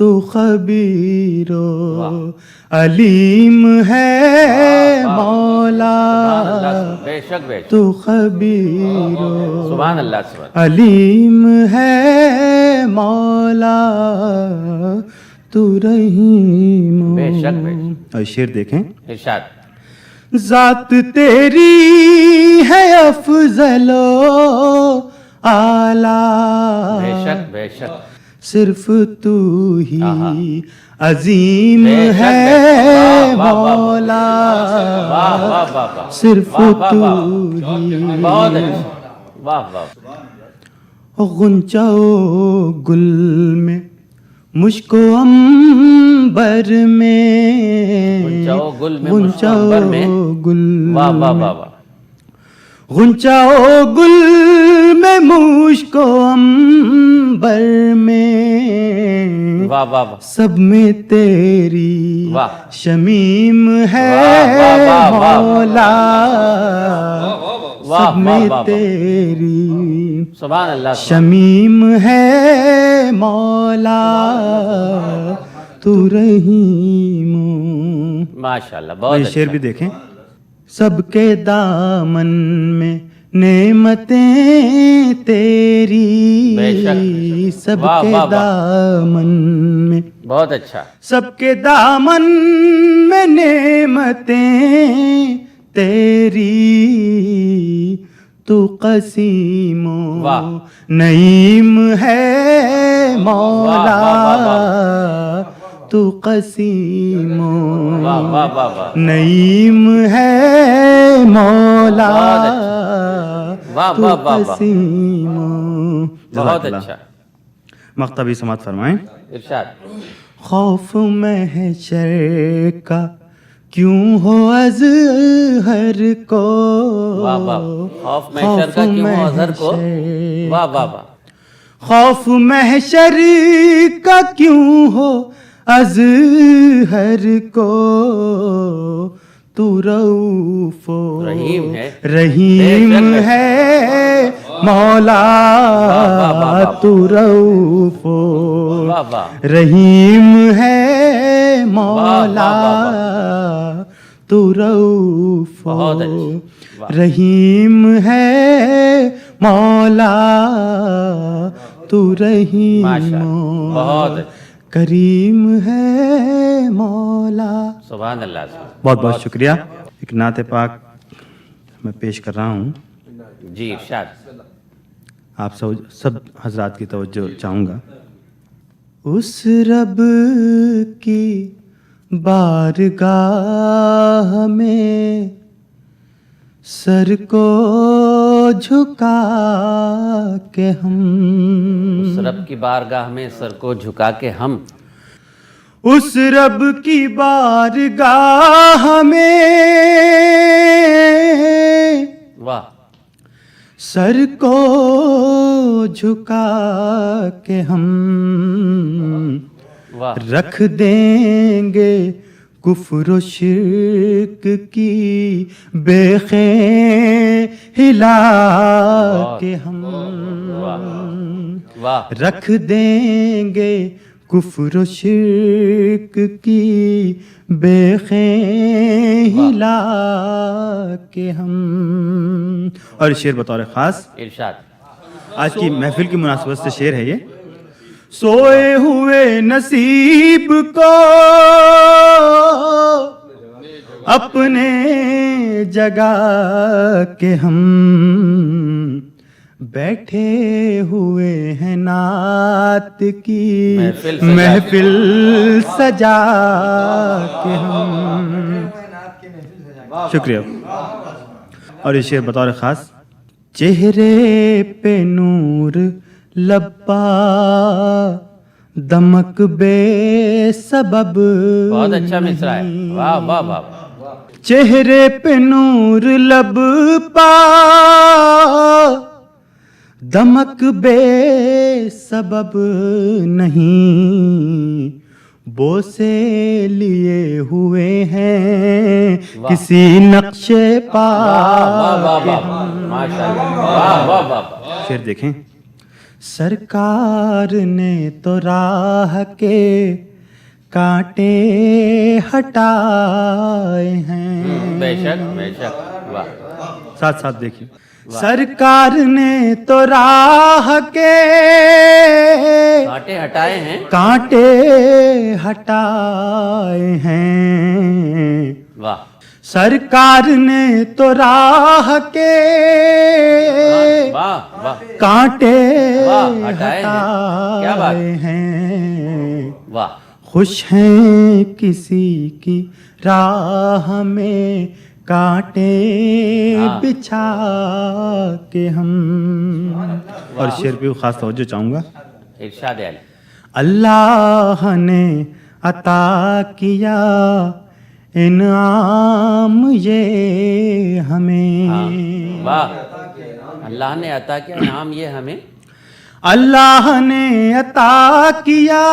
تو خبیر و علیم ہے مولا بے شک بے شک تو خبیر و سبحان اللہ سبحان علیم ہے مولا تو رحیم بے شک بے شک اور شعر دیکھیں ارشاد ذات تیری ہے افضل و اعلیٰ بے شک بے شک صرف تو ہی عظیم بے شک، ہے بے شک۔ واہ، واہ، واہ، مولا واہ واہ واہ واہ صرف واہ، واہ، تو واہ۔ ہی بہت اچھا واہ واہ غنچہ و گل میں مشک و عنبر میں غنچہ و گل میں مشک و غنچہ عنبر میں و گل واہ واہ واہ واہ غنچہ و گل میں مشک و عنبر میں واہ واہ واہ سب میں تیری واہ شمیم ہے واہ، واہ، واہ، مولا واہ، سب میں واہ، واہ۔ تیری سبحان اللہ سبحان شمیم ہے مولا تو رحیم ماشاء اللہ یہ بہت شعر اچھا بھی دیکھیں سب کے دامن میں نعمتیں تیری بے شک۔ سب واہ، کے واہ، واہ۔ دامن میں بہت اچھا سب کے دامن میں نعمتیں تیری تو قسیم واہ۔ و نعیم ہے مولا واہ، واہ، تو قسیم و واہ واہ واہ واہ نعیم ہے مولا واہ، تو واہ، واہ، واہ۔ قسیم و بہت اچھا مقتبی سماعت فرمائیں ارشاد خوف محشر کا کیوں ہو اظہر کو واہ واہ خوف محشر کا کیوں ہو اظہر کو واہ واہ واہ خوف محشر کا کیوں ہو اظہر کو تو رؤوف و رحیم ہے رحیم بے شک ہے مولا واہ، واہ، واہ۔ تو رؤوف و واہ واہ رحیم ہے مولا واہ، تو رؤوف و بہت اچھا واہ رحیم ہے مولا تو رحیم ماشاء اللہ بہت اچھا کریم ہے مولا سبحان اللہ سبحان بہت بہت شکریہ ایک نعت پاک میں پیش کر رہا ہوں جی ارشاد آپ سب حضرات کی توجہ چاہوں گا اس رب کی بارگاہ میں سر کو جھکا کے ہم اس رب کی بارگاہ میں سر کو جھکا کے ہم اس رب کی بارگاہ میں واہ سر کو جھکا کے ہم واہ رکھ دیں گے کفر و شرک کی بے خیں ہلا کے ہم واہ رکھ دیں گے کفر و شرک کی بے خیں ہلا کے ہم اور شعر بطور خاص ارشاد آج کی محفل کی مناسبت سے شعر ہے یہ سوئے ہوئے نصیب کو اپنے جگہ کے ہم بیٹھے ہوئے ہیں نعت کی محفل سجا کے ہم شکریہ اور یہ شعر بطور خاص چہرے پہ نور لبا دمک بے سبب بہت اچھا مصرع ہے واہ واہ واہ چہرے پہ نور لب پا دمک بے سبب نہیں بوسے لیے ہوئے ہیں کسی نقش پا واہ واہ واہ ماشاء اللہ واہ واہ واہ شعر دیکھیں سرکار نے تو راہ کے کانٹے ہٹائے ہیں. بے شک بے شک. واہ. ساتھ ساتھ دیکھیے. سرکار نے تو راہ کے کانٹے ہٹائے ہیں. کانٹے ہٹائے ہیں. واہ. سرکار نے تو راہ کے واہ واہ. کانٹے واہ، ہٹائے ہیں. کیا بات. ہٹائے ہیں. واہ. خوش ہیں کسی کی راہ میں کانٹے بچھا کے ہم. اور شعر پہ خاص توجہ چاہوں گا. ارشاد علی. اللہ نے عطا کیا انعام یہ ہمیں. واہ. اللہ نے عطا کیا انعام یہ ہمیں. اللہ نے عطا کیا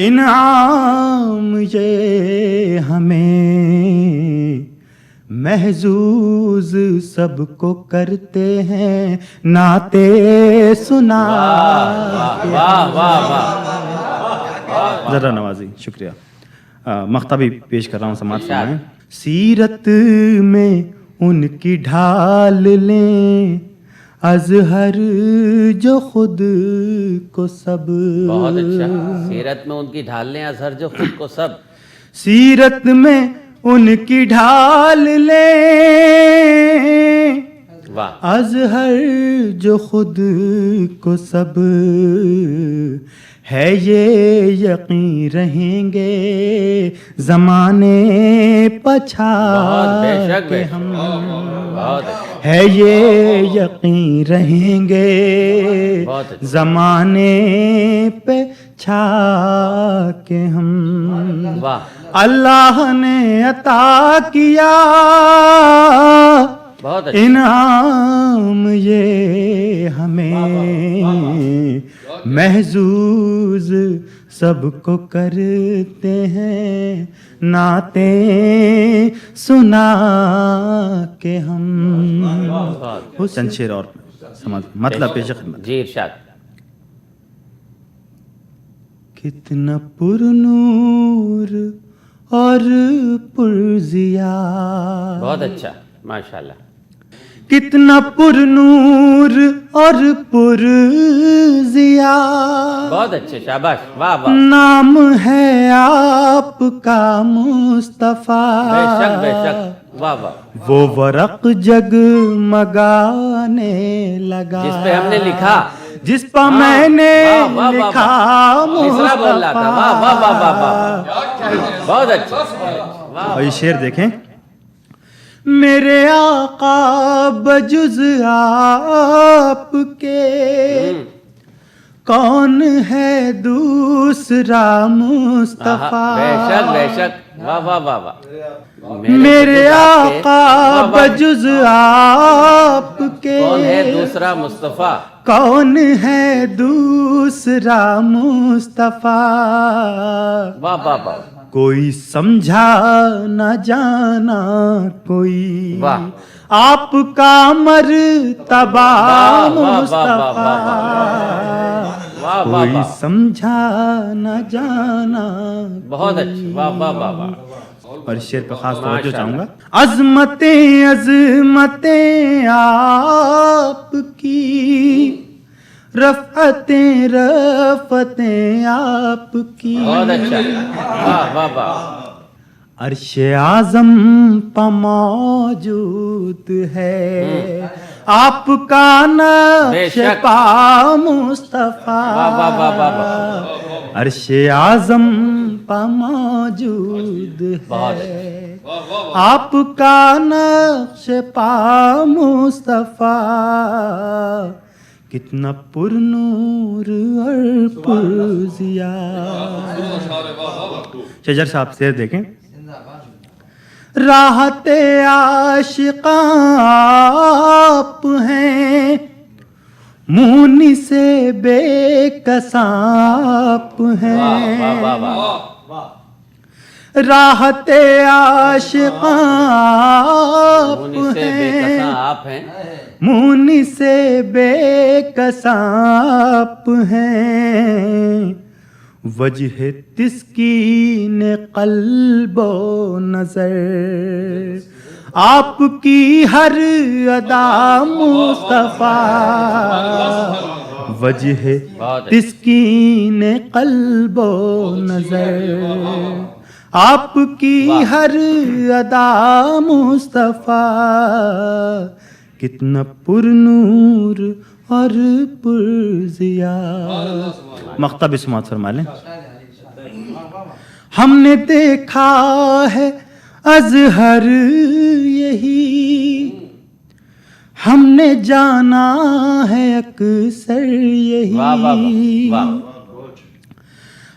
انعام یہ ہمیں. محظوظ سب کو کرتے ہیں نعتیں سنا. واہ واہ واہ. ذرا نوازی. شکریہ. مختبی پیش کر رہا ہوں. سماعت فرمائیں. سیرت میں ان کی ڈھال لیں اظہر جو خود کو سب. بہت اچھا. سیرت میں ان کی ڈھال لیں اظہر جو خود کو سب. سیرت میں ان کی ڈھال لیں واہ. اظہر جو خود کو سب. ہے یہ یقین رہیں گے زمانے پچھا کے ہم. ہے یہ یقین رہیں گے زمانے پہ چھا کے ہم. اللہ نے عطا کیا انعام یہ ہمیں. محظوظ سب کو کرتے ہیں نعتیں سنا کے ہم. چند شعر اور مطلب پیش خدمت. جی ارشاد. کتنا پر نور اور پرضیا. بہت اچھا ماشاءاللہ. کتنا پر نور اور پرضیا. بہت اچھے. شاباش. واہ واہ. نام ہے آپ کا مصطفیٰ. بے شک بے شک. واہ واہ. وہ ورق جگمگانے لگا جس پہ ہم نے لکھا. جس پہ میں نے لکھا تیسرا بول رہا تھا. واہ واہ واہ واہ واہ. بہت اچھا. اور یہ شعر دیکھیں. میرے آقا بجز آپ کے کون ہے دوسرا مصطفیٰ. بے شک بے شک. واہ واہ واہ واہ. میرے آقا بجز آپ کے کون ہے دوسرا مصطفیٰ. کون ہے دوسرا مصطفیٰ. واہ واہ واہ. کوئی سمجھا نہ جانا کوئی آپ کا مرتبہ مصطفیٰ. کوئی سمجھا نہ جانا. بہت اچھا. واہ واہ واہ واہ. اور شعر پہ خاص توجہ چاہوں گا. عظمتیں عظمتیں آپ کی رفعتیں رفتیں آپ کی. بہت اچھا. واہ واہ واہ. عرش اعظم پہ موجود ہے آپ کا نقش پا مصطفیٰ. عرش اعظم پہ موجود ہے آپ کا نقش پا مصطفیٰ. کتنا پر نور اور پرضیا. شجر صاحب شعر دیکھیں. راحت عاشقاں آپ ہیں مونی سے بے کساں آپ ہیں. راحت عاشقاں آپ مونی سے بے ہیں، کساں آپ ہیں، مونی سے بے کساں آپ ہیں، وجہ تسکین قلب و نظر آپ کی ہر ادا مصطفیٰ، وجہ تسکین قلب و نظر آپ کی ہر ادا مصطفیٰ، کتنا پر نور اور پر ضیا. مقطع بھی سماعت فرما لیں. ہم نے دیکھا ہے اظہر یہی، ہم نے جانا ہے اکثر یہی، واہ واہ واہ،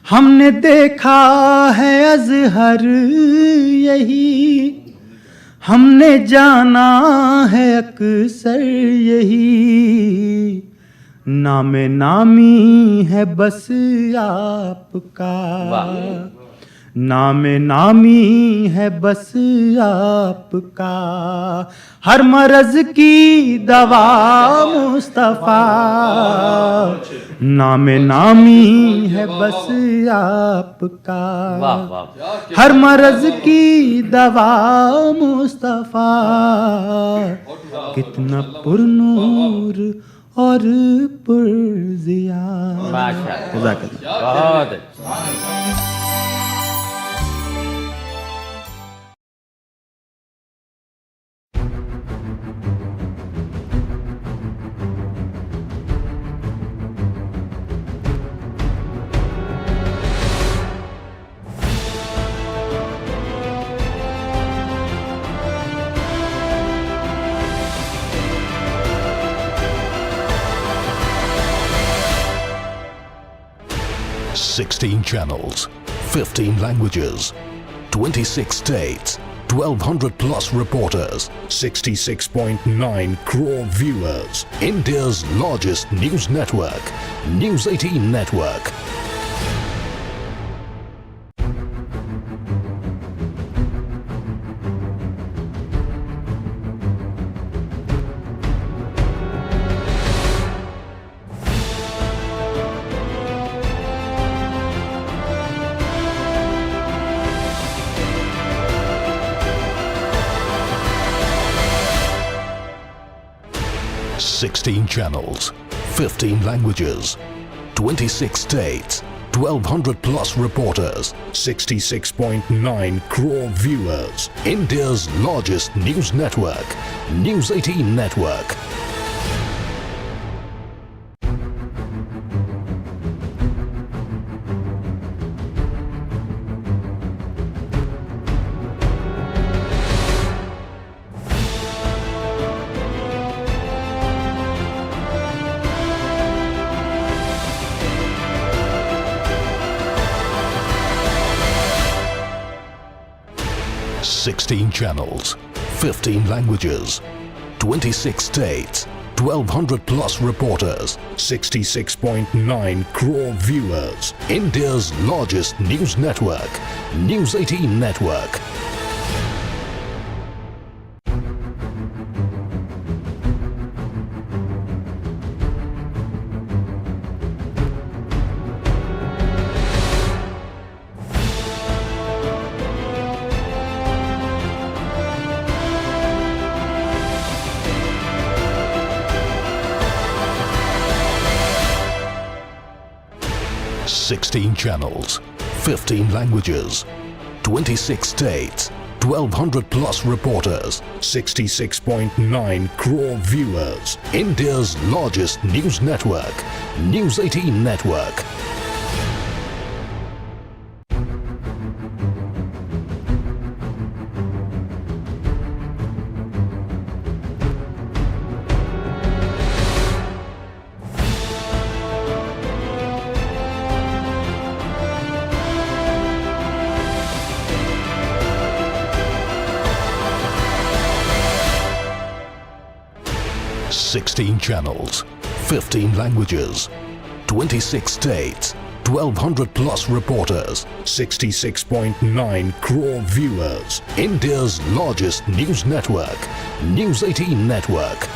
ہم نے دیکھا ہے اظہر یہی، ہم نے جانا ہے اکثر یہی، نام نامی ہے بس آپ کا، نام نامی ہے بس آپ کا، ہر مرض کی دوا مصطفیٰ، نام نامی ہے بس آپ کا، ہر مرض کی دوا مصطفیٰ، کتنا پر نور اور پر ضیا. جزاک اللہ. بہت اچھا. Sixteen channels, 15 languages, 26 states, 1200 plus reporters, 66.9 crore viewers. India's largest news network, News 18 Network. Sixteen channels, 15 languages, 26 states, 1200 plus reporters, 66.9 crore viewers. India's largest news network, News 18 Network. Sixteen channels, 15 languages, 26 states, 1200 plus reporters, 66.9 crore viewers. India's largest news network, News 18 Network. Sixteen channels, 15 languages, 26 states, 1200 plus reporters, 66.9 crore viewers. India's largest news network, News 18 Network. Sixteen channels, 15 languages, 26 states, 1,200 plus reporters, 66.9 crore viewers. India's largest news network, News 18 Network.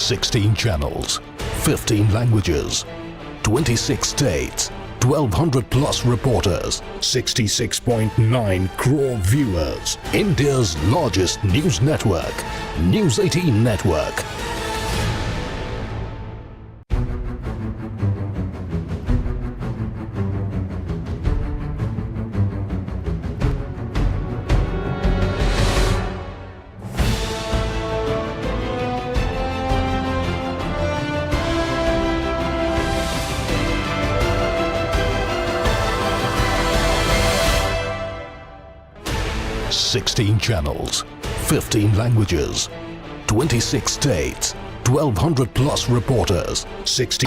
Sixteen channels, 15 languages, 26 states, 1,200 plus reporters, 66.9 crore viewers. India's largest news network, News 18 Network. Sixteen channels, 15 languages, 26 states, 1,200 plus reporters, 60.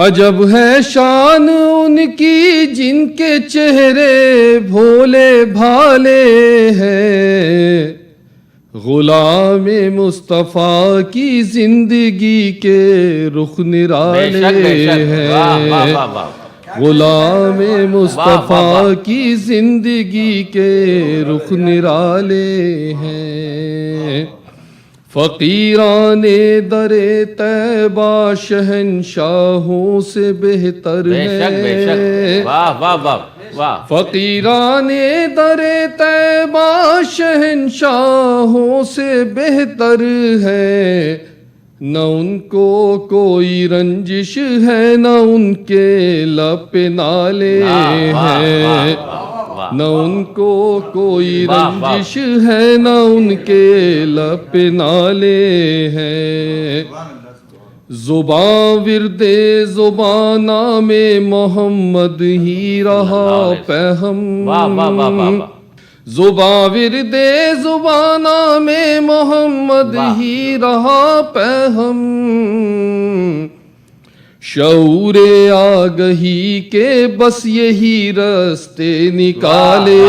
عجب ہے شان ان کی جن کے چہرے بھولے بھالے ہیں، غلام مصطفیٰ کی زندگی کے رخ نرالے ہیں، غلام مصطفیٰ کی زندگی کے رخ نرالے ہیں، فقیران در طیبہ شہنشاہوں سے بہتر ہے، فقیران در طیبہ شہنشاہوں سے بہتر ہے، نہ ان کو کوئی رنجش ہے نہ ان کے لب پہ نالے ہیں، نہ ان کو کوئی رنجش ہے نہ ان کے لب پہ نالے ہیں، زباں ورد زبان نام محمد ہی رہا پہم، زباں ورد زبان نام محمد ہی رہا پہم، شعور آگہی کے بس یہی رستے نکالے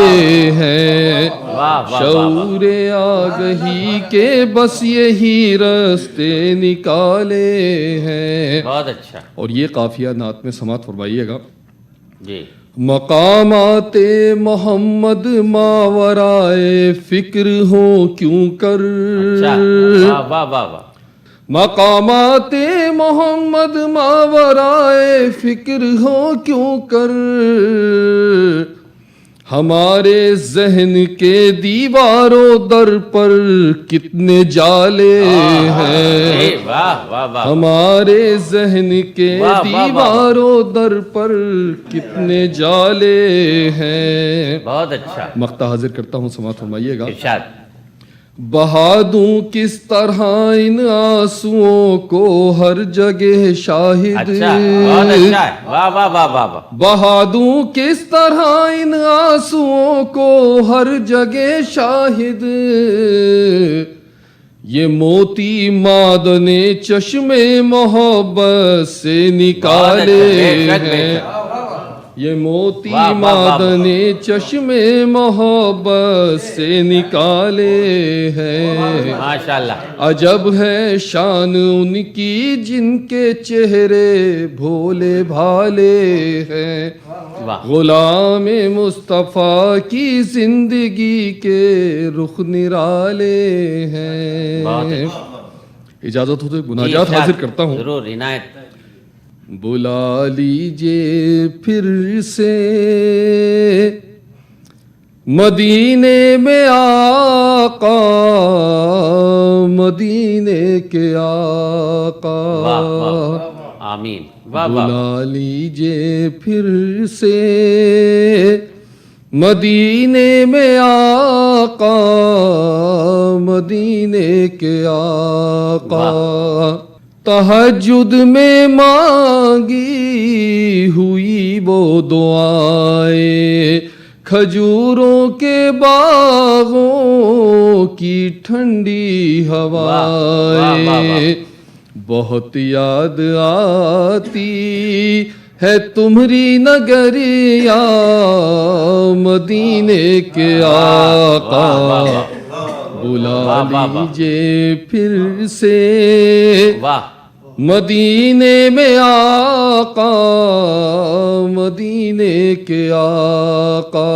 ہیں، شعور آگہی کے بس یہی رستے نکالے ہیں۔ بہت اچھا، اور یہ قافیہ نعت میں سماعت فرمائیے گا۔ جی، مقامات محمد ماورائے فکر ہوں کیوں کر، واہ واہ واہ واہ، مقامات محمد ماورائے فکر ہو کیوں کر، ہمارے ذہن کے دیواروں در پر کتنے جالے ہیں، ہمارے ذہن کے دیواروں در پر کتنے جالے ہیں۔ بہت اچھا، مقطع حاضر کرتا ہوں، سماعت فرمائیے گا۔ ارشاد، بہا دوں کس طرح ان آنسوؤں کو ہر جگہ شاہد، اچھا، بہت اچھا ہے، واہ واہ واہ واہ واہ، بہا دوں کس طرح ان آنسوؤں کو ہر جگہ شاہد، یہ موتی معدن چشم محبت سے نکالے ہیں، یہ موتی معدن چشم محبت سے نکالے ہیں، ماشاءاللہ، عجب ہے شان ان کی جن کے چہرے بھولے بھالے ہیں، غلام مصطفیٰ کی زندگی کے رخ نرالے ہیں۔ اجازت ہو تو مناجات حاضر کرتا ہوں۔ ضرور، عنایت، بلا لیجئے پھر سے مدینے میں آقا، مدینے کے آقا، آمین، واہ واہ، بلا لیجئے پھر سے مدینے میں آقا، مدینے کے آقا، تہجد میں مانگی ہوئی وہ دعائیں، کھجوروں کے باغوں کی ٹھنڈی ہوائیں، بہت یاد آتی ہے تمہری نگریا، مدینے کے آقا، بلا لیجئے پھر سے مدینے میں آقا، مدینے کے آقا،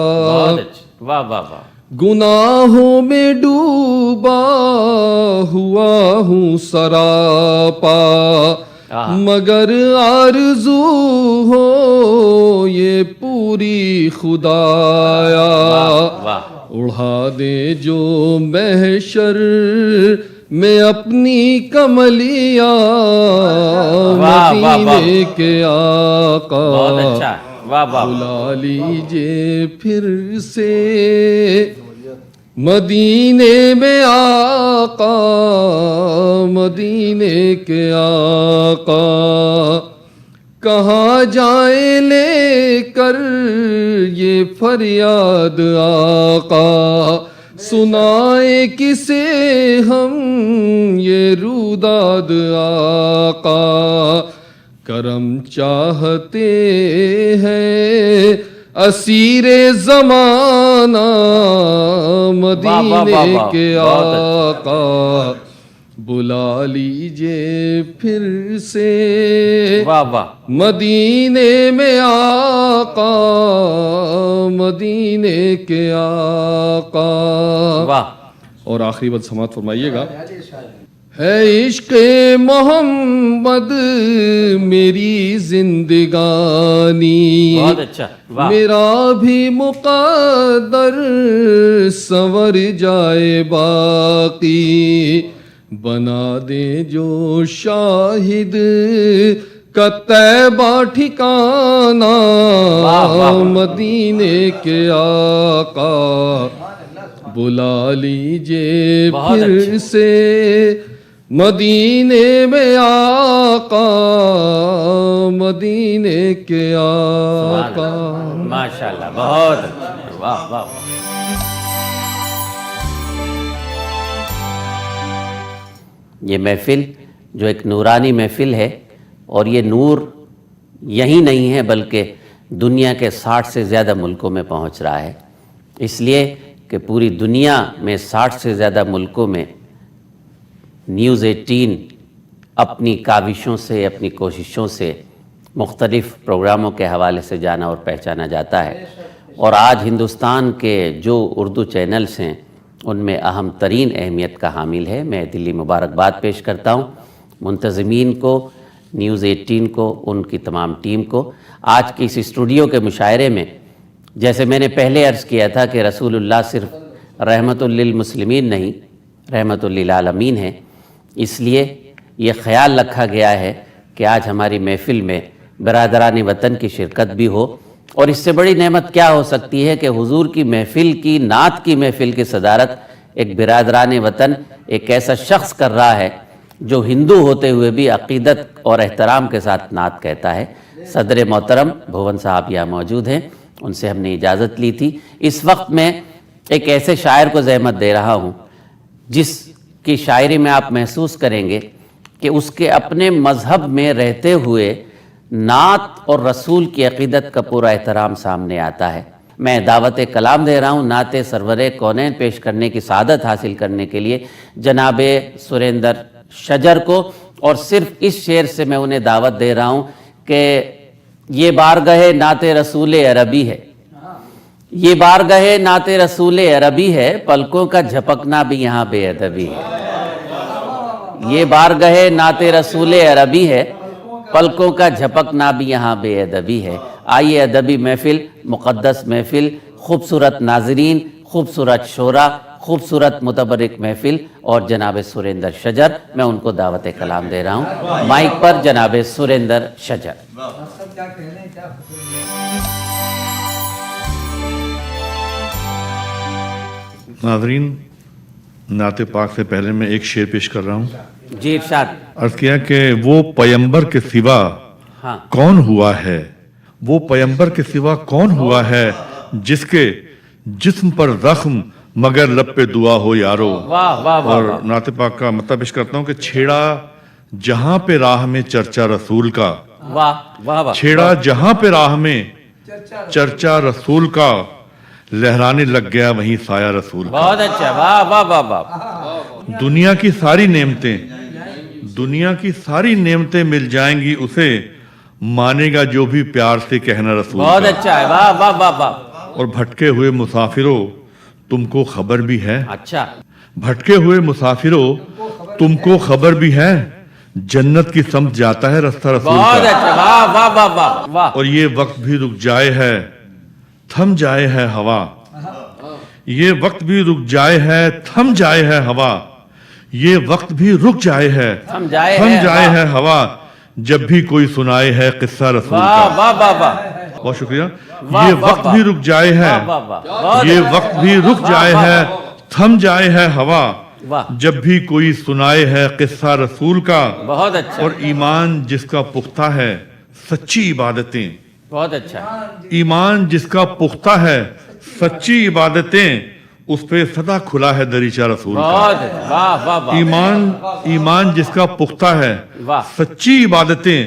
واہ واہ واہ، گناہوں میں ڈوبا ہوا ہوں سراپا، مگر آرزو ہو یہ پوری خدایا، اڑا دے جو محشر میں اپنی کملیاں، مدینے کے آقا، بلا لیجئے پھر سے مدینے میں آقا، مدینے کے آقا، کہاں جائیں لے کر یہ فریاد آقا، سنائے کسے ہم یہ روداد آقا، کرم چاہتے ہیں اسیر زمانہ مدینے کے آقا بلا لیجئے پھر سے واہ واہ مدینے میں آقا مدینے کے آقا. واہ. اور آخری بات سماعت فرمائیے گا. ہے عشق محمد میری زندگانی بہت اچھا. واہ. میرا بھی مقدر سنور جائے باقی بنا دے جو شاہد کا طیبہ ٹھکانہ مدینے کے آقا بلا لیجئے پھر سے مدینے میں آقا مدینے کے آقا. ماشاءاللہ بہت اچھا. واہ واہ. یہ محفل جو ایک نورانی محفل ہے اور یہ نور یہی نہیں ہے بلکہ دنیا کے 60 سے زیادہ ملکوں میں پہنچ رہا ہے. اس لیے کہ پوری دنیا میں 60 سے زیادہ ملکوں میں نیوز 18 اپنی کاوشوں سے اپنی کوششوں سے مختلف پروگراموں کے حوالے سے جانا اور پہچانا جاتا ہے. اور آج ہندوستان کے جو اردو چینلز ہیں ان میں اہم ترین اہمیت کا حامل ہے. میں دلی مبارکباد پیش کرتا ہوں منتظمین کو، نیوز 18 کو، ان کی تمام ٹیم کو. آج کی اس اسٹوڈیو کے مشاعرے میں جیسے میں نے پہلے عرض کیا تھا کہ رسول اللہ صرف رحمت للمسلمین نہیں رحمت للعالمین ہے، اس لیے یہ خیال رکھا گیا ہے کہ آج ہماری محفل میں برادران وطن کی شرکت بھی ہو. اور اس سے بڑی نعمت کیا ہو سکتی ہے کہ حضور کی محفل کی نعت کی محفل کی صدارت ایک برادران وطن ایک ایسا شخص کر رہا ہے جو ہندو ہوتے ہوئے بھی عقیدت اور احترام کے ساتھ نعت کہتا ہے. صدر محترم بھون صاحب یہاں موجود ہیں، ان سے ہم نے اجازت لی تھی. اس وقت میں ایک ایسے شاعر کو زحمت دے رہا ہوں جس کی شاعری میں آپ محسوس کریں گے کہ اس کے اپنے مذہب میں رہتے ہوئے نعت اور رسول کی عقیدت کا پورا احترام سامنے آتا ہے. میں دعوت کلام دے رہا ہوں نعت سرور کونین پیش کرنے کی سعادت حاصل کرنے کے لیے جناب سریندر شجر کو، اور صرف اس شعر سے میں انہیں دعوت دے رہا ہوں کہ یہ بارگاہ نعت رسول عربی ہے، یہ بارگاہ نعت رسول عربی ہے، پلکوں کا جھپکنا بھی یہاں بے ادبی ہے. یہ بارگاہ نعت رسول عربی ہے، پلکوں کا جھپکنا بھی یہاں بے ادبی ہے. آئیے ادبی محفل، مقدس محفل، خوبصورت ناظرین، خوبصورت شعراء، خوبصورت متبرک محفل اور جناب سریندر شجر، میں ان کو دعوت کلام دے رہا ہوں. مائک پر جناب سریندر شجر. ناظرین، نعت پاک سے پہلے میں ایک شعر پیش کر رہا ہوں. جی ارشاد. عرض کیا کہ وہ پیمبر کے سوا ہاں کون ہوا ہے، وہ پیمبر کے سوا کون ہوا ہے جس کے جسم پر زخم مگر لب پہ دعا ہو یارو. واہ واہ واہ. اور نعت پاک کا مطلب پیش کرتا ہوں کہ چھیڑا جہاں پہ راہ میں چرچا رسول کا، واہ واہ واہ. چھیڑا جہاں پہ راہ میں چرچا رسول کا، لہرانے لگ گیا وہیں سایہ رسول کا. بہت اچھا. واہ واہ واہ واہ. دنیا کی ساری نعمتیں، دنیا کی ساری نعمتیں مل جائیں گی اسے، مانے گا جو بھی پیار سے کہنا رسول کا. بہت اچھا ہے. واہ واہ واہ واہ. اور بھٹکے ہوئے مسافروں تم کو خبر بھی ہے، اچھا. بھٹکے ہوئے مسافروں تم کو خبر بھی ہے، جنت کی سمت جاتا ہے رستہ رسول بہت کا. اچھا. واہ واہ واہ واہ واہ. اور یہ وقت بھی رک جائے ہے، تھم جائے ہے ہوا، یہ وقت بھی رک جائے ہے، تھم جائے ہے ہوا، یہ وقت بھی رک جائے ہے، تھم جائے ہے ہوا، جب بھی کوئی سنائے ہے قصہ رسول واہ کا. واہ واہ واہ. بہت شکریہ. واہ یہ واہ وقت واہ. بھی رک جائے ہے، واہ واہ واہ. یہ وقت بھی رک جائے ہے، تھم جائے ہے ہوا، واہ. جب بھی کوئی سنائے ہے قصہ رسول کا. بہت اچھا. اور ایمان جس کا پختہ ہے، سچی عبادتیں، بہت اچھا. ایمان جس کا پختہ ہے، سچی عبادتیں، اس پہ سدا کھلا ہے دریچہ رسول کا. بہت اچھا. واہ واہ واہ. ایمان جس کا پختہ ہے، واہ. سچی عبادتیں،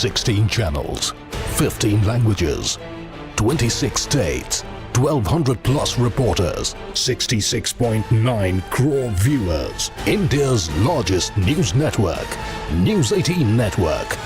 Sixteen channels, 15 languages, 26 states, 1200 plus reporters, 66.9 crore viewers. India's largest news network, News 18 Network.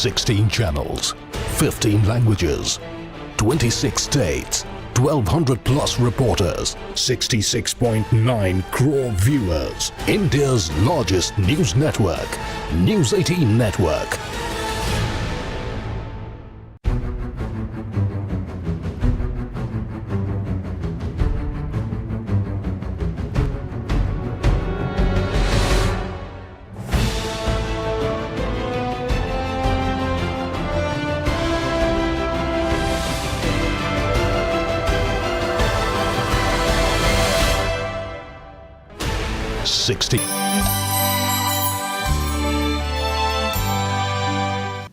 Sixteen channels, 15 languages, 26 states, 1200 plus reporters, 66.9 crore viewers. India's largest news network, News 18 Network.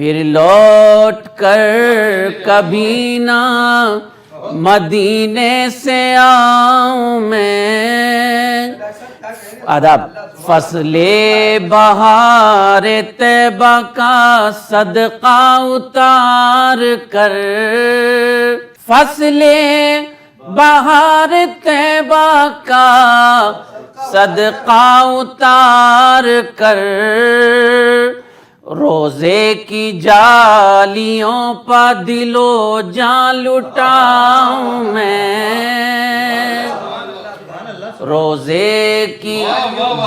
پھر لوٹ کر کبھی نہ مدینے سے آؤں میں. آداب. فصل بہار طیبہ کا صدقہ اتار کر, فصل بہار طیبہ کا صدقہ اتار کر, روزے کی جالیوں پہ دل و جان لٹاؤں میں, روزے کی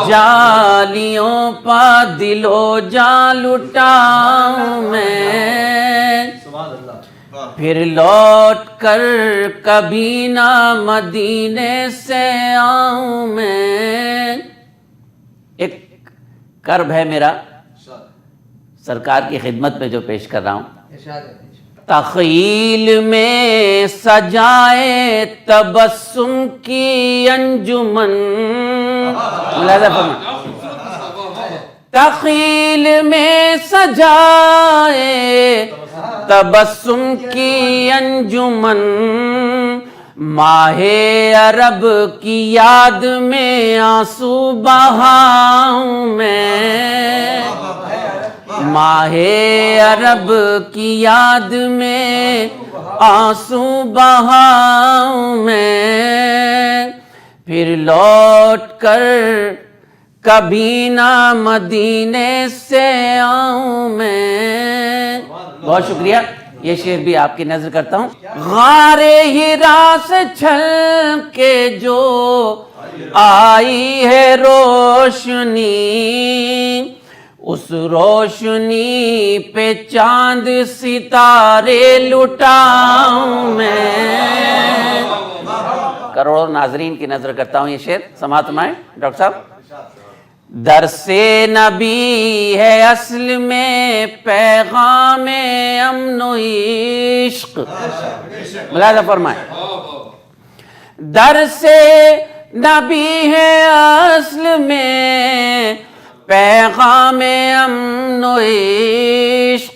جالیوں پہ دل و جان لٹاؤں میں, پھر لوٹ کر کبھی نہ مدینے سے آؤں میں. ایک کرب ہے میرا سرکار کی خدمت میں جو پیش کر رہا ہوں. تخیل میں سجائے تبسم کی انجمن, ملاحظہ فرمائیں, تخیل میں سجائے تبسم کی انجمن, ماہ عرب کی یاد میں آنسو بہاؤں میں, ماہ عرب کی یاد میں آنسو بہاؤں میں, پھر لوٹ کر کبھی نہ مدینے سے آؤں میں. بہت شکریہ. یہ شعر بھی آپ کی نظر کرتا ہوں. غار ہرا سے چھل کے جو آئی ہے روشنی, اس روشنی پہ چاند ستارے لٹاؤں میں. کروڑوں ناظرین کی نظر کرتا ہوں یہ شعر, سماعت فرمائیں ڈاکٹر صاحب. درس نبی ہے اصل میں پیغام امن و عشق, ملاحظہ فرمائیں. درس نبی ہے اصل میں پیغام امن و عشق,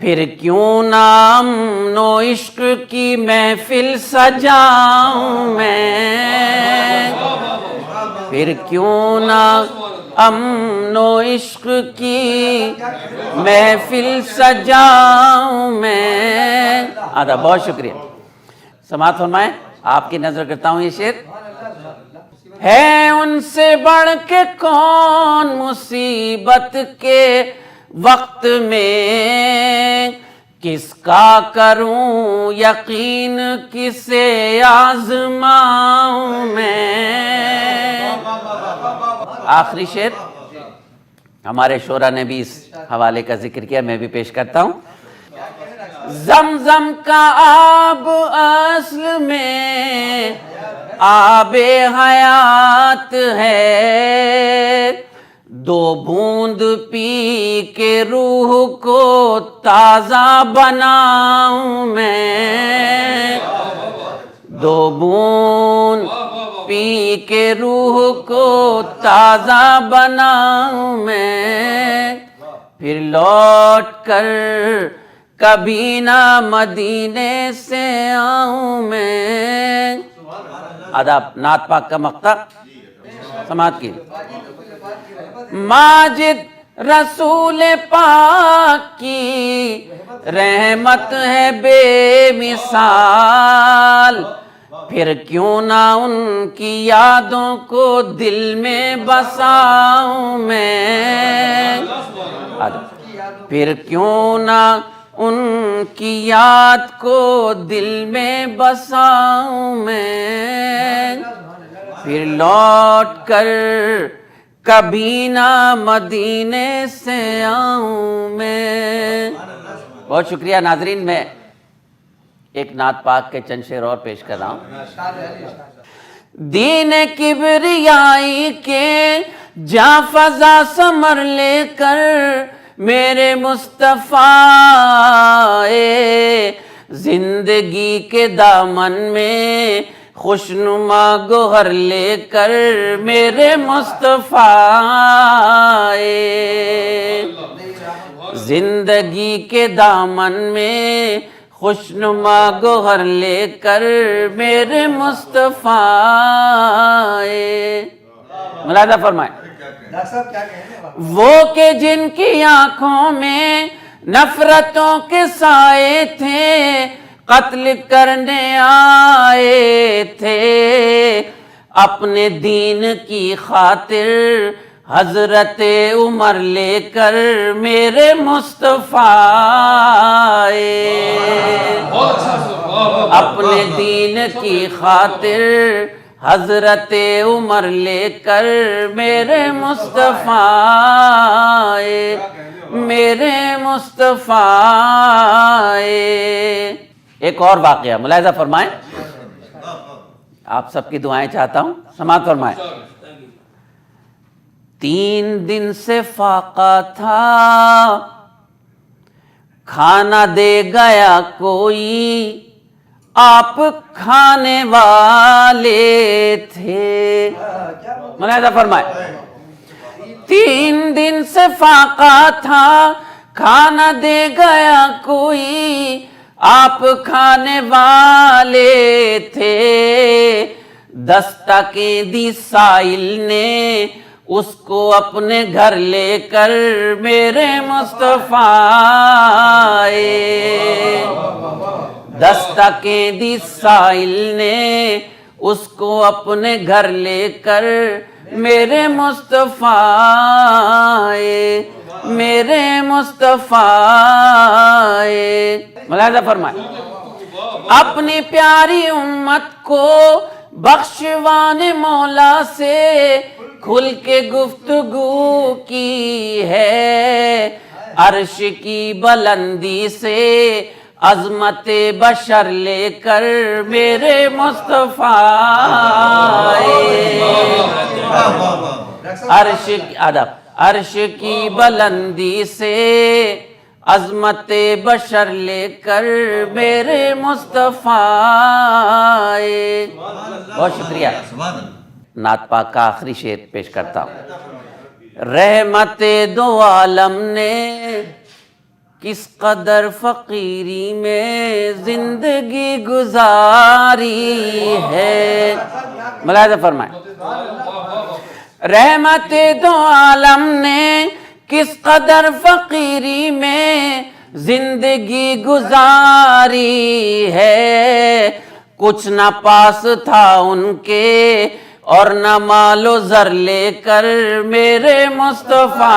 پھر کیوں نہ امن و عشق کی محفل سجاؤں میں, پھر کیوں نہ امن و عشق کی محفل سجاؤں میں. آدھا. بہت شکریہ. سماعت فرمائیں. آپ کی نظر کرتا ہوں یہ شعر. ہے ان سے بڑھ کے کون مصیبت کے وقت میں, کس کا کروں یقین کسے آزماؤں میں. آخری شعر ہمارے شعراء نے بھی اس حوالے کا ذکر کیا, میں بھی پیش کرتا ہوں. زمزم کا آب اصل میں آب حیات ہے, دو بوند پی کے روح کو تازہ بناؤں میں, دو بوند پی کے روح کو تازہ بناؤں میں, پھر لوٹ کر کبھی نہ مدینے سے آؤں میں. آداب. نعت پاک کا مقطع سماعت کی. ماجد رسول پاک کی رحمت ہے بے مثال, پھر کیوں نہ ان کی یادوں کو دل میں بساؤں میں, پھر کیوں نہ ان کی یاد کو دل میں بساؤں میں, پھر لوٹ کر کبھی نہ مدینے سے آؤں میں. بہت شکریہ ناظرین. میں ایک نعت پاک کے چند شعر اور پیش کر رہا ہوں. دین کبریائی کے جاں فضا ثمر لے کر میرے مصطفیٰ زندگی کے دامن میں خوشنما گوہر لے کر میرے مصطفیٰ زندگی کے دامن میں خوشنما گوہر لے کر میرے مصطفیٰ ملاحظہ فرمائیں، وہ کہ جن کی آنکھوں میں نفرتوں کے سائے تھے، قتل کرنے آئے تھے، اپنے دین کی خاطر حضرت عمر لے کر میرے مصطفیٰ اپنے دین کی خاطر حضرت عمر لے کر میرے مصطفیٰ میرے مصطفیٰ۔ ایک اور واقعہ ملاحظہ فرمائیں، آپ سب کی دعائیں چاہتا ہوں، سماعت فرمائیں۔ 3 دن سے فاقہ تھا، کھانا دے گیا کوئی، آپ کھانے والے تھے۔ ملاحظہ فرمائیں، 3 دن سے فاقہ تھا، کھانا دے گیا کوئی، آپ کھانے والے تھے، دستکیں دی سائل نے اس کو اپنے گھر لے کر میرے مصطفیٰ دستکیں دی سائل نے اس کو اپنے گھر لے کر میرے مصطفیٰ میرے مصطفیٰ۔ ملاحظہ فرمائیں، اپنی پیاری امت کو بخشوانے مولا سے کھل کے گفتگو کی ہے، عرش کی بلندی سے عظمت بشر لے کر میرے مصطفیٰ عرش کی بلندی سے عظمت بشر لے کر میرے مصطفیٰ۔ بہت شکریہ۔ نعت پاک کا آخری شعر پیش کرتا ہوں۔ رحمت دو عالم نے کس قدر فقیری میں زندگی گزاری ہے۔ ملاحظہ فرمائیں، رحمت دو عالم نے کس قدر فقیری میں زندگی گزاری ہے، کچھ نہ پاس تھا ان کے اور نہ مال و زر لے کر میرے مصطفیٰ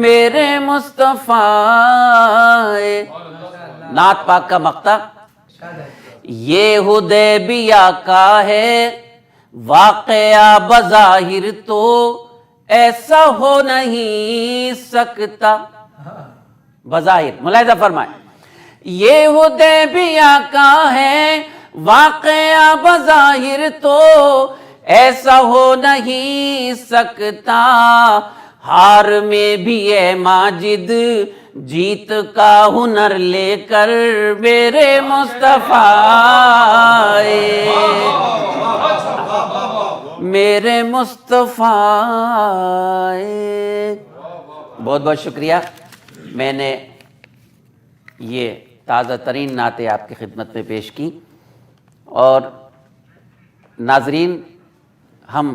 میرے مصطفیٰ۔ نعت پاک کا مقطع یہ حدیبیہ کا ہے، واقعہ بظاہر تو ایسا ہو نہیں سکتا۔ بظاہر ملاحظہ فرمائیں، یہ حدیبیہ کا ہے، واقعہ بظاہر تو ایسا ہو نہیں سکتا، ہار میں بھی اے ماجد جیت کا ہنر لے کر میرے مصطفیٰ میرے مصطفیٰ۔ بہت بہت شکریہ۔ میں نے یہ تازہ ترین نعتیں آپ کی خدمت میں پیش کی، اور ناظرین، ہم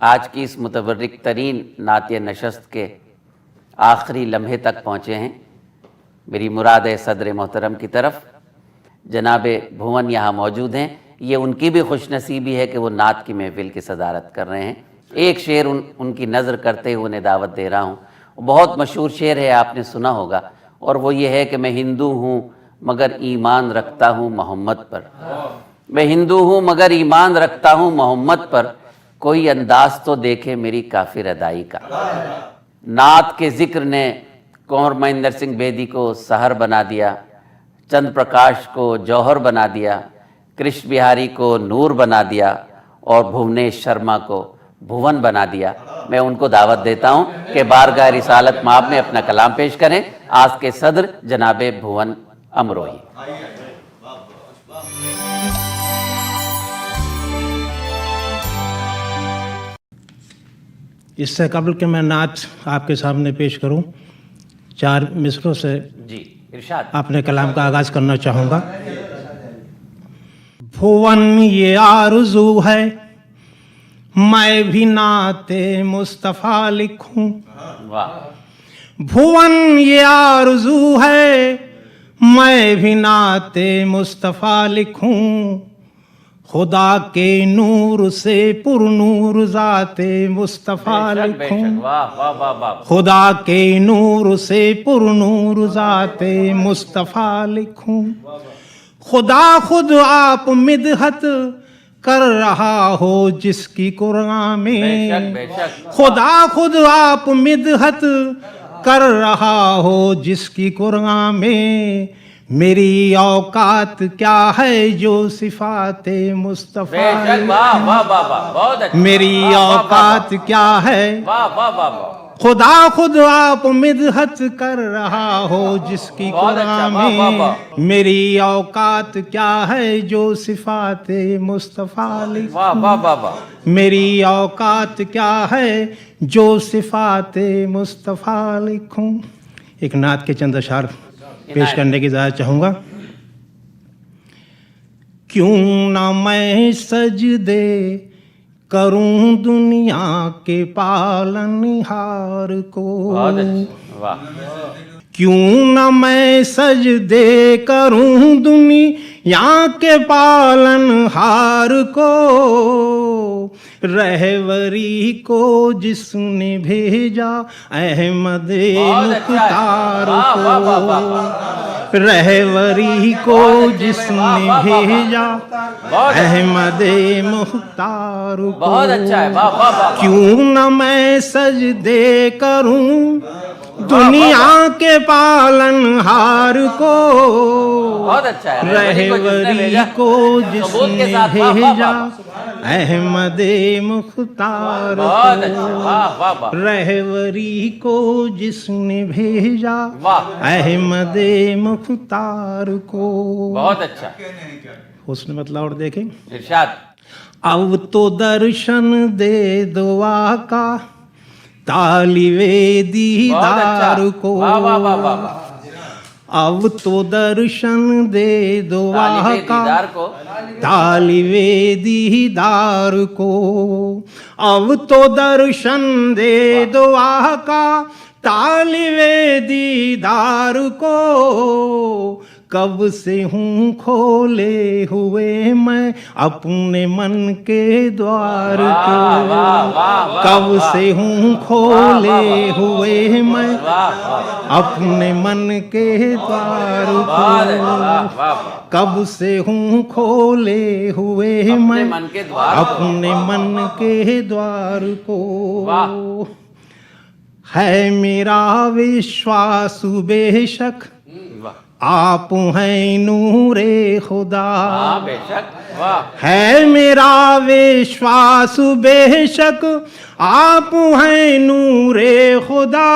آج کی اس متبرک ترین نعتیہ نشست کے آخری لمحے تک پہنچے ہیں۔ میری مراد ہے صدر محترم کی طرف جناب بھون یہاں موجود ہیں، یہ ان کی بھی خوش نصیبی ہے کہ وہ نعت کی محفل کی صدارت کر رہے ہیں۔ ایک شعر ان کی نظر کرتے ہوئے انہیں دعوت دے رہا ہوں۔ بہت مشہور شعر ہے، آپ نے سنا ہوگا، اور وہ یہ ہے کہ میں ہندو ہوں مگر ایمان رکھتا ہوں محمد پر، میں ہندو ہوں مگر ایمان رکھتا ہوں محمد پر، کوئی انداز تو دیکھے میری کافر ادائی کا۔ نعت کے ذکر نے کنور مہندر سنگھ بیدی کو سحر بنا دیا، چند پرکاش کو جوہر بنا دیا، کرش بہاری کو نور بنا دیا، اور بھونیش شرما کو بھون بنا دیا۔ میں ان کو دعوت دیتا ہوں کہ بارگاہ رسالت مآب میں اپنا کلام پیش کریں۔ آج کے صدر جناب بھون امروہی۔ اس سے قبل کہ میں نعت آپ کے سامنے پیش کروں 4 مصروں سے جی ارشاد. اپنے کلام کا آغاز کرنا چاہوں گا. بھون یہ آرزو ہے میں بھی نعت مصطفیٰ لکھوں. واہ. بھون یہ آرزو ہے میں بھی نعت مصطفیٰ لکھوں. خدا کے نور سے پر نور ذات مصطفیٰ بے لکھوں. شک. واہ واہ واہ واہ. خدا کے نور سے پر نور ذات مصطفیٰ لکھوں. خدا خود آپ مدحت کر رہا ہو جس کی قرآن بے میں. شک بے شک. خدا خود آپ مدحت کر رہا ہو جس کی قرآن میں. میری اوقات کیا ہے جو صفات بے مصطفیٰ شک. واہ واہ واہ واہ. بہت اچھا. میری واہ، واہ، واہ، اوقات کیا ہے. واہ واہ واہ واہ. خدا خود آپ مدحت کر رہا ہو جس کی بہت اچھا. قرآن واہ، واہ، میں. واہ. میری اوقات کیا ہے جو صفات مصطفیٰ لکھوں. واہ واہ واہ واہ. میری اوقات کیا ہے جو صفات مصطفیٰ لکھوں. ایک نعت کے چند اشعار پیش کرنے کی اجازت چاہوں گا. کیوں نہ میں سجدے کروں دنیا کے پالنہار کو. بہت اچھا. واہ. کیوں نہ میں سجدے کروں دنیا کے پالنہار کو. رہبری کو جس نے بھیجا احمد مختار کو. رہبری کو جس نے بھیجا احمد مختار کو. بہت اچھا ہے. واہ واہ واہ. کیوں نہ میں سجدے کروں دنیا کے پالنہار کو. بہت اچھا ہے. رہبری کو جس ثبوت کے نے ساتھ. واہ، واہ، بھیجا واہ. احمد مختار بہت اچھا. کو. واہ واہ واہ. رہبری کو جس نے بھیجا واہ. احمد مختار کو. بہت اچھا. حسن مطلب اور دیکھیں. ارشاد. اب تو درشن دے دو آقا طالب بہت اچھا. دیدار کو. واہ واہ واہ واہ واہ. اب تو درشن دے دو طالب آقا دیدار کو. طالب دیدار کو. اب تو درشن دے دو آقا طالب دیدار کو. کب سے ہوں کھولے ہوئے میں اپنے من کے دوار کو. کب سے ہوں کھولے ہوئے میں اپنے من کے دوار کو. کب سے ہوں کھولے ہوئے میں اپنے من کے دوار کو. ہے میرا وشواس بے شک آپ ہیں نور خدا. بے شک. واہ. ہے میرا وشواس بے شک آپ ہیں نور خدا.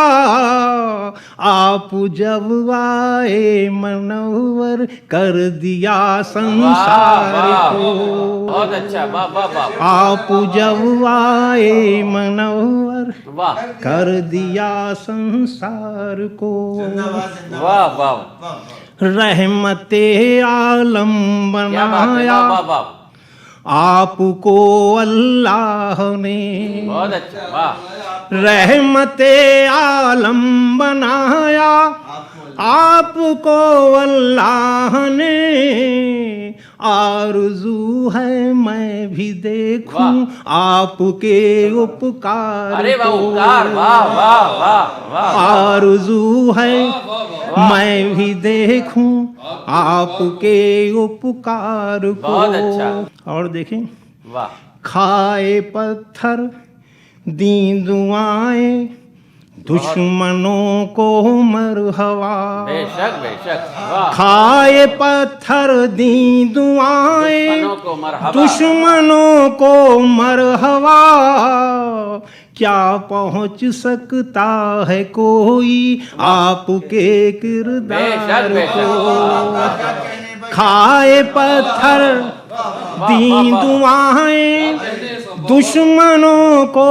آپ جب آئے منور کر دیا سنسار کو. بہت اچھا. واہ واہ واہ. آپ جب آئے منور واہ کر دیا سنسار کو. واہ واہ. رحمت عالم کیا بات ہے. بنایا واہ واہ. آپ کو اللہ نے. بہت اچھا. واہ. رحمت عالم بنایا آپ کو اللہ نے. آرزو ہے میں بھی دیکھوں آپ کے اپکار ارے واہ. کو. اپکار. واہ واہ واہ واہ. آرزو ہے میں بھی دیکھوں آپ کے اپکار کو. بہت اچھا. اور دیکھیں. واہ. کھائے پتھر دیں دعائیں دشمنوں کو مرحبا. بے شک بے شک. واہ. کھائے پتھر دیں دعائیں دشمنوں کو مرحبا. دشمنوں کو مرحبا. کیا پہنچ سکتا ہے کوئی آپ کے کردار کو. کھائے پتھر دیں دعائیں دشمنوں کو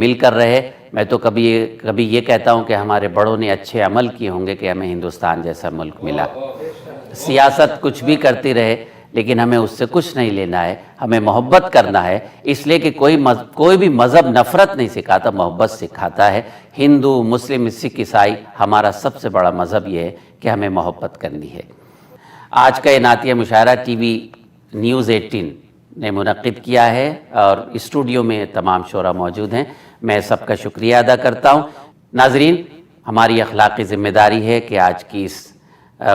مل کر رہے. میں تو کبھی یہ کہتا ہوں کہ ہمارے بڑوں نے اچھے عمل کیے ہوں گے کہ ہمیں ہندوستان جیسا ملک ملا. سیاست کچھ بھی کرتی رہے لیکن ہمیں اس سے کچھ نہیں لینا ہے, ہمیں محبت کرنا ہے. اس لیے کہ کوئی بھی مذہب نفرت نہیں سکھاتا, محبت سکھاتا ہے. ہندو, مسلم, سکھ, عیسائی, ہمارا سب سے بڑا مذہب یہ ہے کہ ہمیں محبت کرنی ہے. آج کا یہ نعتیہ مشاعرہ ٹی وی نیوز 18 نے منعقد کیا ہے اور اسٹوڈیو میں تمام شعراء موجود ہیں. میں سب کا شکریہ ادا کرتا ہوں. ناظرین, ہماری اخلاقی ذمہ داری ہے کہ آج کی اس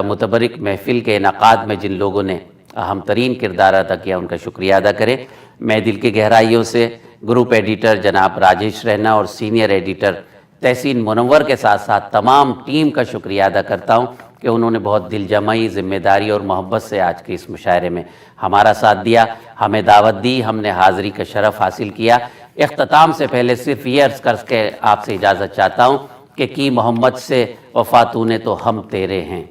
متبرک محفل کے انعقاد میں جن لوگوں نے اہم ترین کردار ادا کیا ان کا شکریہ ادا کریں. میں دل کی گہرائیوں سے گروپ ایڈیٹر جناب راجیش رینا اور سینئر ایڈیٹر تحسین منور کے ساتھ ساتھ تمام ٹیم کا شکریہ ادا کرتا ہوں کہ انہوں نے بہت دل جمعی, ذمہ داری اور محبت سے آج کے اس مشاعرے میں ہمارا ساتھ دیا, ہمیں دعوت دی, ہم نے حاضری کا شرف حاصل کیا. اختتام سے پہلے صرف یہ عرض کر کے آپ سے اجازت چاہتا ہوں کہ کی محمد سے وفا تو نے تو ہم تیرے ہیں,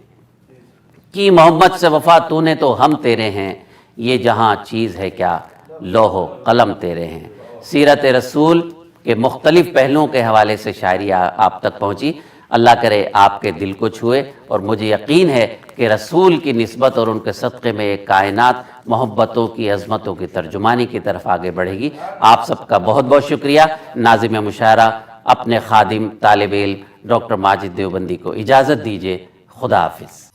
کی محمد سے وفا تو نے تو ہم تیرے ہیں, یہ جہاں چیز ہے کیا لوح و قلم تیرے ہیں. سیرت رسول کے مختلف پہلوؤں کے حوالے سے شاعری آپ تک پہنچی. اللہ کرے آپ کے دل کو چھوئے, اور مجھے یقین ہے کہ رسول کی نسبت اور ان کے صدقے میں ایک کائنات محبتوں کی, عظمتوں کی ترجمانی کی طرف آگے بڑھے گی. آپ سب کا بہت بہت شکریہ. ناظم مشاعرہ اپنے خادم طالب علم ڈاکٹر ماجد دیوبندی کو اجازت دیجیے. خدا حافظ.